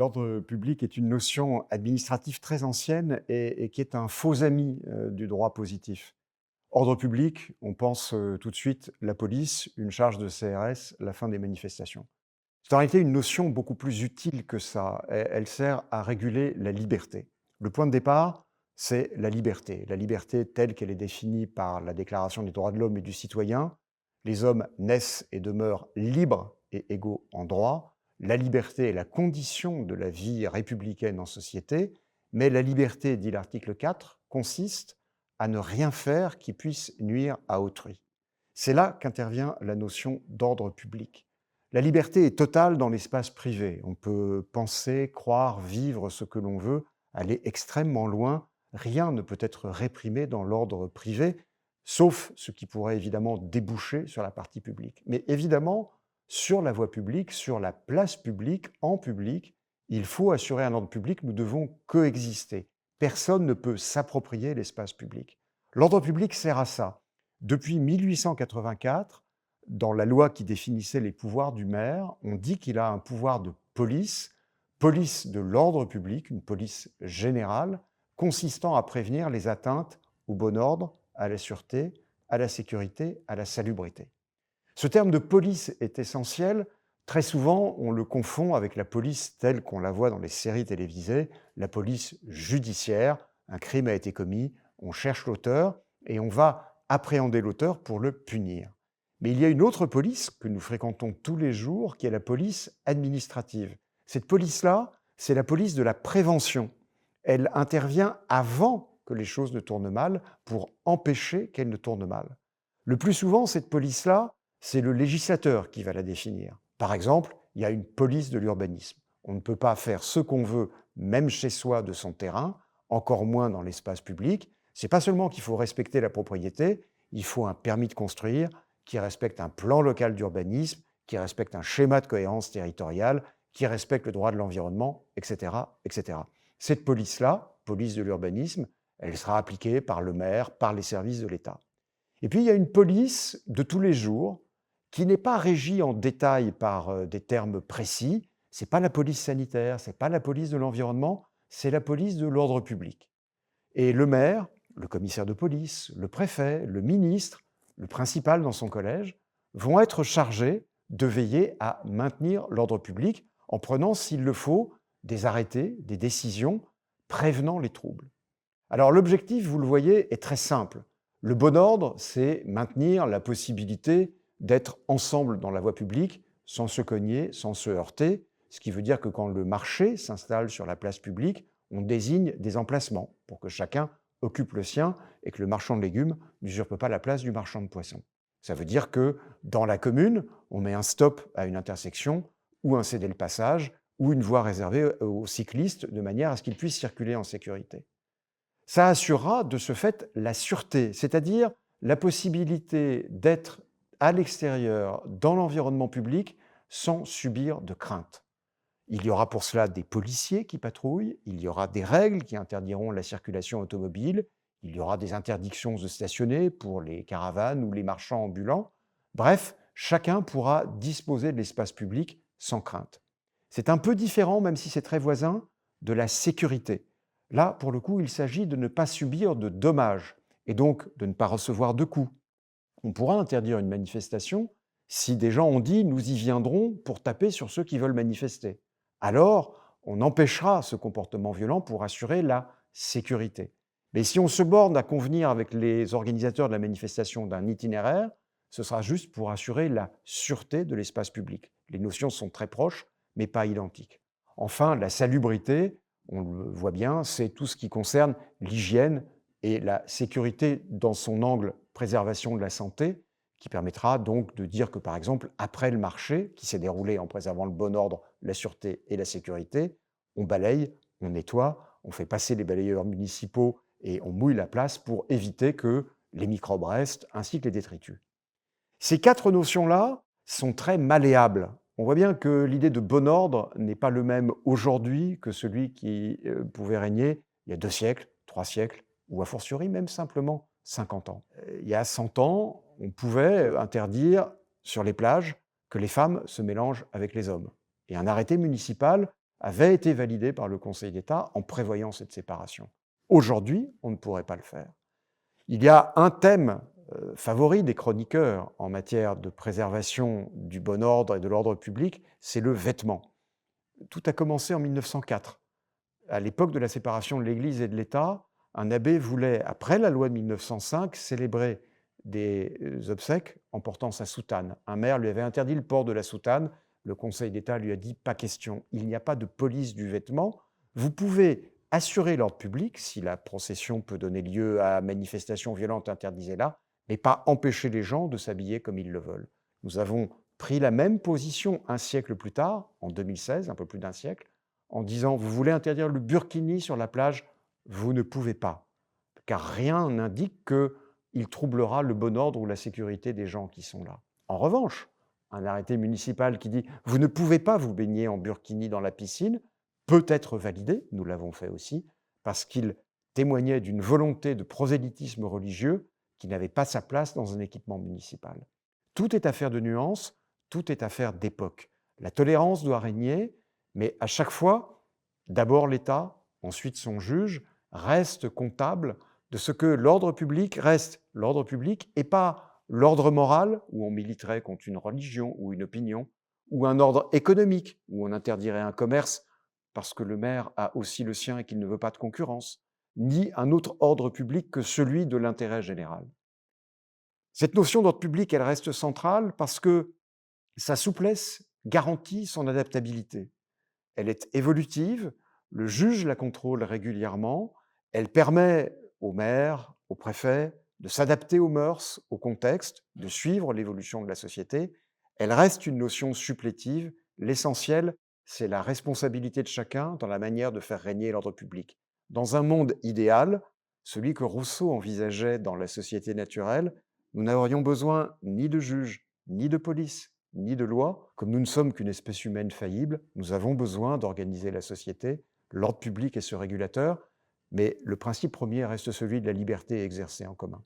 L'ordre public est une notion administrative très ancienne et qui est un faux ami du droit positif. Ordre public, on pense tout de suite la police, une charge de CRS, la fin des manifestations. C'est en réalité une notion beaucoup plus utile que ça. Elle sert à réguler la liberté. Le point de départ, c'est la liberté telle qu'elle est définie par la Déclaration des droits de l'homme et du citoyen. Les hommes naissent et demeurent libres et égaux en droit. La liberté est la condition de la vie républicaine en société, mais la liberté, dit l'article 4, consiste à ne rien faire qui puisse nuire à autrui. C'est là qu'intervient la notion d'ordre public. La liberté est totale dans l'espace privé. On peut penser, croire, vivre ce que l'on veut, aller extrêmement loin. Rien ne peut être réprimé dans l'ordre privé, sauf ce qui pourrait évidemment déboucher sur la partie publique. Mais évidemment, sur la voie publique, sur la place publique, en public, il faut assurer un ordre public, nous devons coexister. Personne ne peut s'approprier l'espace public. L'ordre public sert à ça. Depuis 1884, dans la loi qui définissait les pouvoirs du maire, on dit qu'il a un pouvoir de police, police de l'ordre public, une police générale, consistant à prévenir les atteintes au bon ordre, à la sûreté, à la sécurité, à la salubrité. Ce terme de police est essentiel. Très souvent, on le confond avec la police telle qu'on la voit dans les séries télévisées, la police judiciaire. Un crime a été commis, on cherche l'auteur et on va appréhender l'auteur pour le punir. Mais il y a une autre police que nous fréquentons tous les jours, qui est la police administrative. Cette police-là, c'est la police de la prévention. Elle intervient avant que les choses ne tournent mal pour empêcher qu'elles ne tournent mal. Le plus souvent, cette police-là, c'est le législateur qui va la définir. Par exemple, il y a une police de l'urbanisme. On ne peut pas faire ce qu'on veut, même chez soi, de son terrain, encore moins dans l'espace public. C'est pas seulement qu'il faut respecter la propriété, il faut un permis de construire qui respecte un plan local d'urbanisme, qui respecte un schéma de cohérence territoriale, qui respecte le droit de l'environnement, etc., etc. Cette police-là, police de l'urbanisme, elle sera appliquée par le maire, par les services de l'État. Et puis, il y a une police de tous les jours qui n'est pas régie en détail par des termes précis. Ce n'est pas la police sanitaire, ce n'est pas la police de l'environnement, c'est la police de l'ordre public. Et le maire, le commissaire de police, le préfet, le ministre, le principal dans son collège, vont être chargés de veiller à maintenir l'ordre public en prenant, s'il le faut, des arrêtés, des décisions prévenant les troubles. Alors l'objectif, vous le voyez, est très simple. Le bon ordre, c'est maintenir la possibilité d'être ensemble dans la voie publique sans se cogner, sans se heurter, ce qui veut dire que quand le marché s'installe sur la place publique, on désigne des emplacements pour que chacun occupe le sien et que le marchand de légumes n'usurpe pas la place du marchand de poissons. Ça veut dire que dans la commune, on met un stop à une intersection ou un cédé-le-passage ou une voie réservée aux cyclistes de manière à ce qu'ils puissent circuler en sécurité. Ça assurera de ce fait la sûreté, c'est-à-dire la possibilité d'être à l'extérieur, dans l'environnement public, sans subir de crainte. Il y aura pour cela des policiers qui patrouillent, il y aura des règles qui interdiront la circulation automobile, il y aura des interdictions de stationner pour les caravanes ou les marchands ambulants. Bref, chacun pourra disposer de l'espace public sans crainte. C'est un peu différent, même si c'est très voisin, de la sécurité. Là, pour le coup, il s'agit de ne pas subir de dommages et donc de ne pas recevoir de coups. On pourra interdire une manifestation si des gens ont dit « nous y viendrons pour taper sur ceux qui veulent manifester ». Alors, on empêchera ce comportement violent pour assurer la sécurité. Mais si on se borne à convenir avec les organisateurs de la manifestation d'un itinéraire, ce sera juste pour assurer la sûreté de l'espace public. Les notions sont très proches, mais pas identiques. Enfin, la salubrité, on le voit bien, c'est tout ce qui concerne l'hygiène et la sécurité dans son angle préservation de la santé, qui permettra donc de dire que, par exemple, après le marché, qui s'est déroulé en préservant le bon ordre, la sûreté et la sécurité, on balaye, on nettoie, on fait passer les balayeurs municipaux et on mouille la place pour éviter que les microbes restent, ainsi que les détritus. Ces quatre notions-là sont très malléables. On voit bien que l'idée de bon ordre n'est pas le même aujourd'hui que celui qui pouvait régner il y a 2 siècles, 3 siècles, ou a fortiori même simplement 50 ans. Il y a 100 ans, on pouvait interdire sur les plages que les femmes se mélangent avec les hommes. Et un arrêté municipal avait été validé par le Conseil d'État en prévoyant cette séparation. Aujourd'hui, on ne pourrait pas le faire. Il y a un thème favori des chroniqueurs en matière de préservation du bon ordre et de l'ordre public, c'est le vêtement. Tout a commencé en 1904. À l'époque de la séparation de l'Église et de l'État, un abbé voulait, après la loi de 1905, célébrer des obsèques en portant sa soutane. Un maire lui avait interdit le port de la soutane. Le Conseil d'État lui a dit « pas question, il n'y a pas de police du vêtement. Vous pouvez assurer l'ordre public, si la procession peut donner lieu à manifestation violente, interdisez-la, mais pas empêcher les gens de s'habiller comme ils le veulent. » Nous avons pris la même position un siècle plus tard, en 2016, un peu plus d'un siècle, en disant « vous voulez interdire le burkini sur la plage, vous ne pouvez pas, car rien n'indique qu'il troublera le bon ordre ou la sécurité des gens qui sont là. » En revanche, un arrêté municipal qui dit « vous ne pouvez pas vous baigner en burkini dans la piscine » peut être validé, nous l'avons fait aussi, parce qu'il témoignait d'une volonté de prosélytisme religieux qui n'avait pas sa place dans un équipement municipal. Tout est affaire de nuances, tout est affaire d'époque. La tolérance doit régner, mais à chaque fois, d'abord l'État, ensuite son juge, reste comptable de ce que l'ordre public reste l'ordre public et pas l'ordre moral, où on militerait contre une religion ou une opinion, ou un ordre économique, où on interdirait un commerce parce que le maire a aussi le sien et qu'il ne veut pas de concurrence, ni un autre ordre public que celui de l'intérêt général. Cette notion d'ordre public, elle reste centrale parce que sa souplesse garantit son adaptabilité. Elle est évolutive, le juge la contrôle régulièrement, elle permet au maire, au préfet, de s'adapter aux mœurs, au contexte, de suivre l'évolution de la société. Elle reste une notion supplétive. L'essentiel, c'est la responsabilité de chacun dans la manière de faire régner l'ordre public. Dans un monde idéal, celui que Rousseau envisageait dans la société naturelle, nous n'aurions besoin ni de juges, ni de police, ni de loi. Comme nous ne sommes qu'une espèce humaine faillible, nous avons besoin d'organiser la société. L'ordre public est ce régulateur, mais le principe premier reste celui de la liberté exercée en commun.